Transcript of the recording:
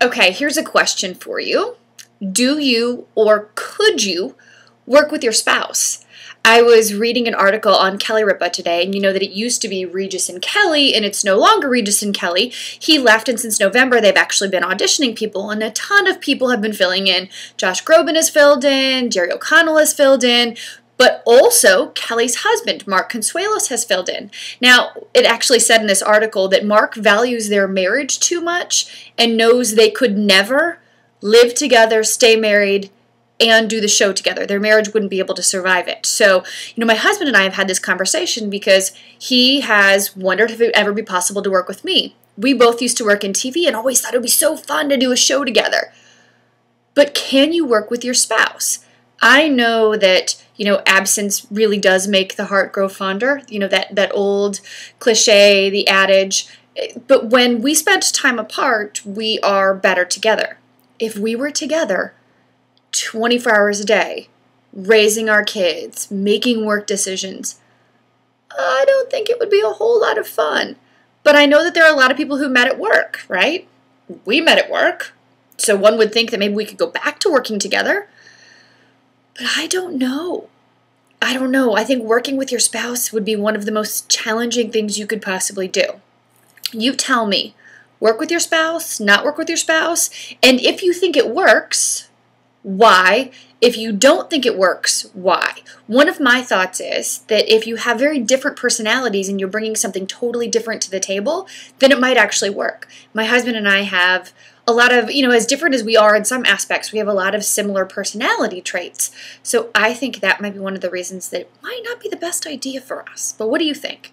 Okay, here's a question for you. Do you or could you work with your spouse? I was reading an article on Kelly Ripa today, and you know that it used to be Regis and Kelly, and it's no longer Regis and Kelly. He left, and since November, they've actually been auditioning people, and a ton of people have been filling in. Josh Groban has filled in, Jerry O'Connell has filled in, but also Kelly's husband, Mark Consuelos, has filled in. Now, it actually said in this article that Mark values their marriage too much and knows they could never live together, stay married, and do the show together. Their marriage wouldn't be able to survive it. So, my husband and I have had this conversation because he has wondered if it would ever be possible to work with me. We both used to work in TV and always thought it would be so fun to do a show together. But can you work with your spouse? I know that, absence really does make the heart grow fonder, that old cliche, the adage. But when we spend time apart, we are better together. If we were together 24 hours a day, raising our kids, making work decisions, I don't think it would be a whole lot of fun. But I know that there are a lot of people who met at work, right? We met at work. So one would think that maybe we could go back to working together. But I don't know. I think working with your spouse would be one of the most challenging things you could possibly do. You tell me, work with your spouse, not work with your spouse, and if you think it works, why? If you don't think it works, why? One of my thoughts is that if you have very different personalities and you're bringing something totally different to the table, then it might actually work. My husband and I have a lot of, as different as we are in some aspects, we have a lot of similar personality traits. So I think that might be one of the reasons that it might not be the best idea for us. But what do you think?